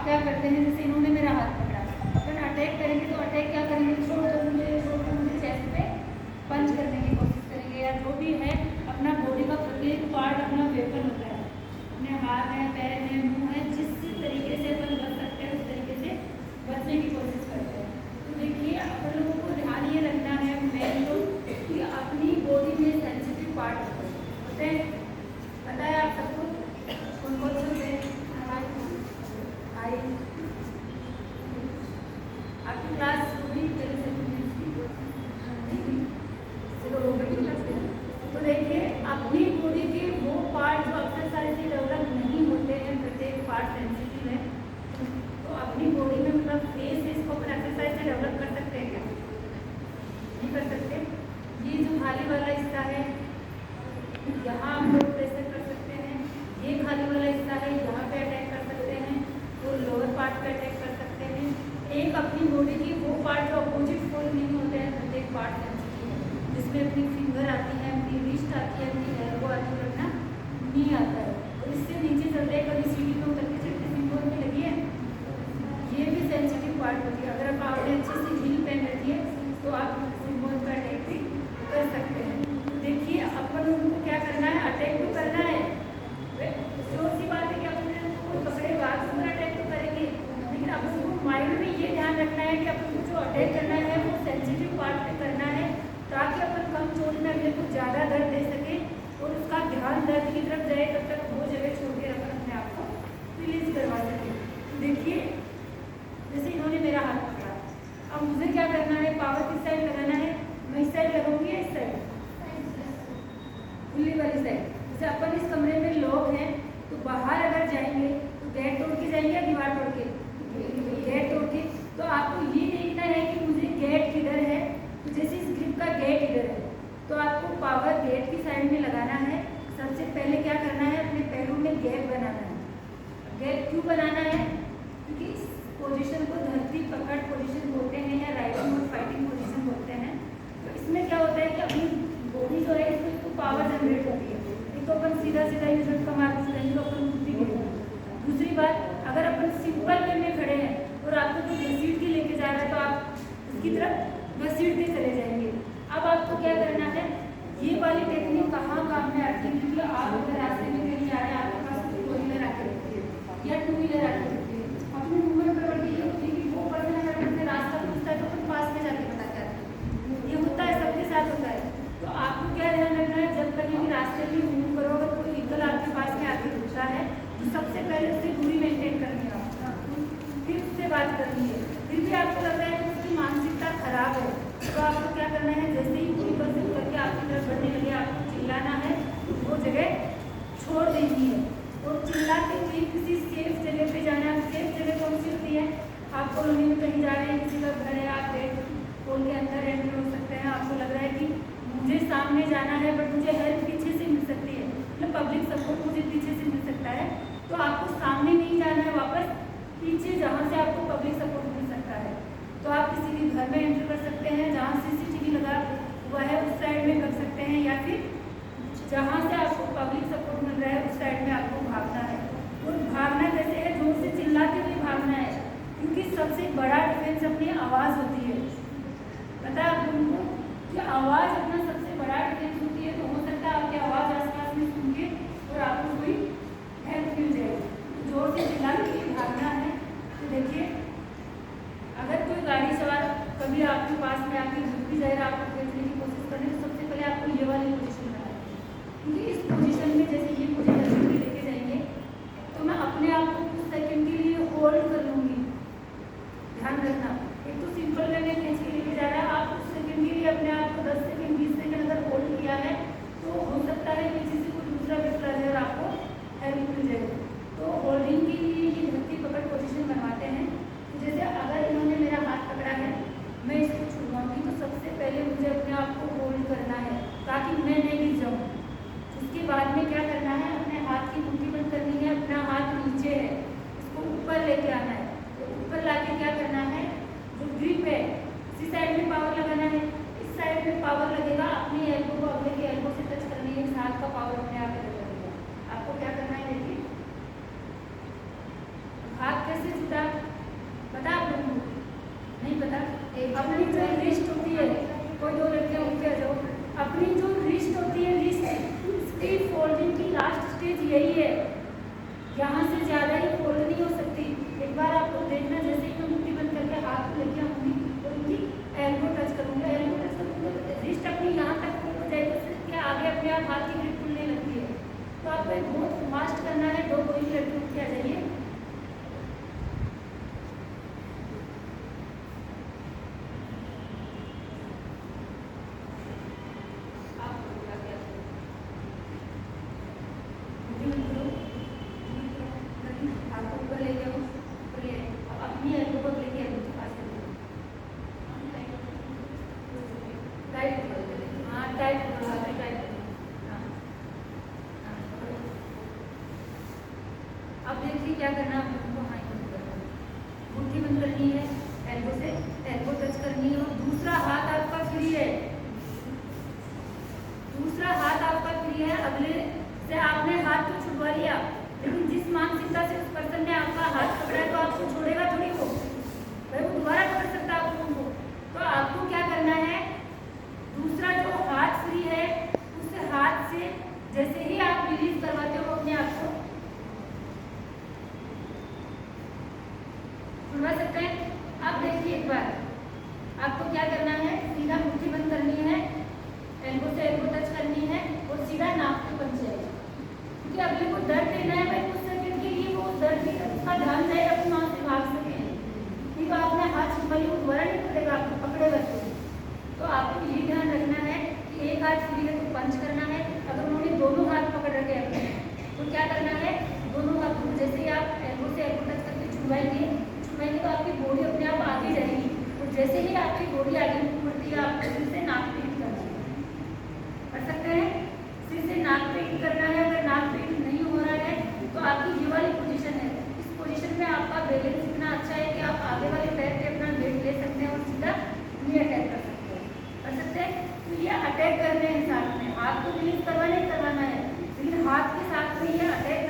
आप क्या करते हैं, जैसे इन्होंने मेरा हाथ पकड़ा, अपन अटैक करेंगे तो अटैक क्या करेंगे, छोड़ कर मुझे चेस्ट पे पंच करने की कोशिश करेंगे, या जो भी है अपना बॉडी का प्रत्येक पार्ट अपना वेपन होता है, अपने हाथ है, पैर है, मुंह है, जिस तरीके से अपन बच सकते हैं उस तरीके से बचने की कोशिश करते हैं। तो देखिए अपन लोगों को ध्यान ये रखना है मेन तो कि अपनी बॉडी में सेंसिटिव पार्ट होते हैं, पता है आप सबको कौन कौन से होते हैं। आई आपकी क्लास पूरी तरह से तो देखिए अपनी बॉडी के वो पार्ट जो अक्सर सारे से डेवलप नहीं होते हैं, प्रत्येक पार्ट सेंसिटिव है, तो अपनी बॉडी में मतलब फेस इसको अपन एक्सरसाइज से डेवलप कर सकते हैं क्या, नहीं कर सकते। ये जो खाली वाला हिस्सा है यहाँ आप लोग प्रेशर कर सकते हैं, ये खाली वाला हिस्सा है यहाँ पे अटैक कर सकते हैं, तो लोअर पार्ट पे अटैक कर सकते हैं। एक अपनी बॉडी की वो पार्ट जो अपोजिट फोल नहीं होते हैं, प्रत्येक पार्ट सेंसिटिव है, जिसमें अपनी फिंगर आती है, अपनी रिस्ट आती है, अपनी एल्बो आती है, अपना नी आता है, और इससे नीचे चलते हैं कभी सीढ़ी पे उतर के चढ़ते सिंबल में लगी है, ये भी सेंसिटिव पार्ट होती है। अगर आप आपने अच्छे से हील पहन रखी है तो आप सिंबल का अटैक भी कर सकते हैं। देखिए अपन उनको क्या करना है, अटैक तो करना है, जो सी बात है कि अपन उनको पकड़ेगा तो पूरा अटैक तो करेंगे, लेकिन अब उनको माइंड में ये ध्यान रखना है कि अपन को जो अटैक करना है वो सेंसिटिव पार्ट पे करना है, ताकि अपन कम चोट में अगले को ज़्यादा दर्द दे सके और उसका ध्यान दर्द की तरफ जाए, तब तक वो जगह छोड़ के अपन अपने आप को रिलीज करवा सके। देखिए जैसे इन्होंने मेरा हाथ पकड़ा, अब मुझे क्या करना है, पावर किस साइड लगाना है, मैं इस साइड लगाऊंगी या इस साइड, खुली वाली साइड। जैसे अपन इस कमरे में लोग हैं तो बाहर अगर जाएंगे तो गेट तोड़ के जाएंगे या दीवार तोड़ के, गेट तोड़ के। तो आपको ये देखना है कि मुझे गेट किधर है, तो जैसे इस ग्रिप का गेट इधर है तो आपको पावर गेट की साइड में लगाना है। सबसे पहले क्या करना है, अपने पैरों में गैप बनाना है। गैप क्यों बनाना है, क्योंकि इस पोजीशन को धरती पकड़ पोजीशन बोलते हैं या राइडिंग और फाइटिंग पोजीशन बोलते हैं। तो इसमें क्या होता है कि अपनी बॉडी जो है इसमें तो पावर जनरेट होती है, एक तो अपन सीधा सीधा यूज का मार्ग से तो अपन बुद्धि गिरेगा। दूसरी बात, अगर अपन सिंपल वे में खड़े हैं और आपको कोई घसीट के लेके जा रहा है तो आप उसकी तरफ घसीटते चले जाएंगे। अब आपको क्या करना है, ये वाली टेक्निक कहाँ काम में आती है, क्योंकि आप अगर रास्ते में कहीं जा रहे हैं, आपके पास फोर व्हीलर आके रखती है या टू व्हीलर आके रखती है, अपने मूवमेंट पर बढ़ती है होती है कि वो पर्सन अगर अपने रास्ता पूछता है तो अपन पास में जाके बताते हैं, ये होता है सबके साथ होता है। तो आपको क्या ध्यान रखना है, जब कभी भी रास्ते में मूव करो, अगर कोई व्हीकल आपके पास में आके रुकता है तो सबसे पहले उससे दूरी मेंटेन करनी है, फिर उससे बात करनी है। फिर भी आपको लग रहा है कि उसकी मानसिकता खराब है तो आपको क्या करना है, जैसे ही व्हीकल से उतर के आपकी तरफ बढ़ने लगे आपको चिल्लाना है, वो जगह छोड़ देनी है और चिल्लाते हुए किसी सेफ जगह पे जाना है। सेफ जगह कौन सी होती है, आप कॉलोनी में कहीं जा रहे हैं, किसी का घर है, आप गेट खोल के अंदर एंटर हो सकते हैं, आपको लग रहा है कि मुझे सामने जाना है बट मुझे हेल्प पीछे से मिल सकती है, मतलब पब्लिक सपोर्ट मुझे पीछे से मिल सकता है, तो आपको सामने नहीं जाना है, वापस पीछे जहाँ से आपको पब्लिक सपोर्ट मिल सकता है। तो आप किसी के घर में एंटर कर सकते हैं, जहाँ CCTV लगा हुआ है उस साइड में कर सकते हैं, या फिर जहाँ से आपको पब्लिक सपोर्ट मिल रहा है उस साइड में आपको भागना है। और भागना कैसे है, जोर से चिल्लाते हुए भागना है, क्योंकि सबसे बड़ा डिफेंस अपनी आवाज़ होती है। पता है आप लोगों को कि आवाज़ अपना सबसे बड़ा डिफेंस होती है, तो हो सकता है आपकी आवाज़ आसपास में सुनिए और आपको कोई हेल्प मिल जाए, तो जोर से चिल्लाते हुए भागना है। तो देखिए अगर कोई गाड़ी सवार कभी आपके पास में आके रुक भी जाएगा, आपको देखने की कोशिश करें, तो सबसे पहले आपको ये वाली पोजीशन बनानी है, क्योंकि इस पोजीशन में जैसे ये पोजीशन में लेके जाएंगे तो मैं अपने आप को कुछ सेकंड के लिए होल्ड कर लूँगी। ध्यान रखना, एक तो सिंपल वे में खींच के लेके जा रहा है, आप कुछ सेकंड के लिए अपने आप को 10 सेकंड 20 सेकंड अगर होल्ड किया है तो हो सकता है पीछे से कोई दूसरा व्यक्ति आ जाए और आपको हेल्प मिल जाए। तो होल्डिंग के लिए ये धरती पकड़ पोजीशन बनवाते हैं। जैसे अगर इन्होंने मेरा हाथ पकड़ा है, मैं इसको छुड़वाऊंगी तो सबसे पहले मुझे अपने आप को होल्ड करना है ताकि मैं नहीं गिर जाऊँ। उसके बाद में क्या करना है, अपने हाथ की मुट्ठी बंद करनी है, अपना हाथ नीचे है इसको ऊपर लेके आना है, तो ऊपर लाके क्या करना है, जो ग्रिप है इसी साइड में पावर लगाना है, इस साइड में पावर लगेगा, अपनी एल्बो को अगले के एल्बो से टच करनी है, इस हाथ का पावर अपने आप लगेगा। आपको क्या करना है, देखिए हाथ कैसे जुटा अपनी जो रिस्ट होती है, कोई दो लड़कियां उठ के आ जाओ, अपनी जो रिस्ट होती है, रिस्ट इसकी फोल्डिंग की लास्ट स्टेज यही है, यहाँ से ज़्यादा ही फोल्ड नहीं हो सकती। एक बार आपको देखना, जैसे ही मैं मुट्ठी बंद करके हाथ में लेके आऊँगी और उनकी एल्बो टच करूँगी, एल्बो टच करूँगी तो रिस्ट अपनी यहाँ तक फोल्ड हो जाएगी, उससे आगे अपने आप हाथ की ग्रिप खुलने लगती है। तो आपको एक बहुत फास्ट करना है, दो कोई लड़के उठ के आ जाइए। अब देखिए क्या करना है, मुट्ठी बंद करनी है, एल्बो से एल्बो टच करनी है और दूसरा हाथ आपका फ्री है, दूसरा हाथ आपका फ्री है। अगले से आपने हाथ तो छुड़वा लिया, लेकिन जिस मानसिकता से उस पर्सन ने आपका हाथ पकड़ा है तो आपको छोड़ेगा थोड़ी, वो भाई वो दोबारा पकड़ सकता है आपको। तो आपको क्या करना है, दूसरा जो हाथ फ्री है उस हाथ से जैसे ही आप रिलीज करवाते हो अपने आप को छुड़वा सकते हैं। अब देखिए एक बार आपको क्या करना है, सीधा मुट्ठी बंद करनी है, एल्बो से एल्बो टच करनी है और सीधा नाक पे पंच जाएगा, क्योंकि अगले को दर्द देना है भाई, कुछ सेकंड के लिए वो दर्द की उसका ध्यान जाएगा, अपनी वहाँ से भाग सके। नहीं तो आपने हाथ छुपा लिया, दोबारा नहीं पकड़ेगा, आपको पकड़ेगा। तो आपको ये ध्यान रखना है कि एक हाथ फ्री है तो पंच करना है। अगर उन्होंने दोनों हाथ पकड़ रखे हैं तो क्या करना है, दोनों हाथ जैसे ही आप एल्बो से एल्बो टच करके छुपाएंगे तो आपकी बॉडी अपने आप आगे जाएगी, और जैसे ही आपकी बॉडी आगे बढ़ती है आप सिर से नाक पे हिट कर सकते हैं। सिर से नाक पे हिट करना है, अगर नाक पे हिट नहीं हो रहा है तो आपकी ये वाली पोजीशन है, इस पोजीशन में आपका बैलेंस इतना अच्छा है कि आप आगे वाले पैर पे अपना वेट ले सकते हैं और सीधा नी अटैक कर सकते हैं। तो ये अटैक करने हैं साथ में, हाथ को रिलीज करवाना है, लेकिन हाथ के साथ में ये अटैक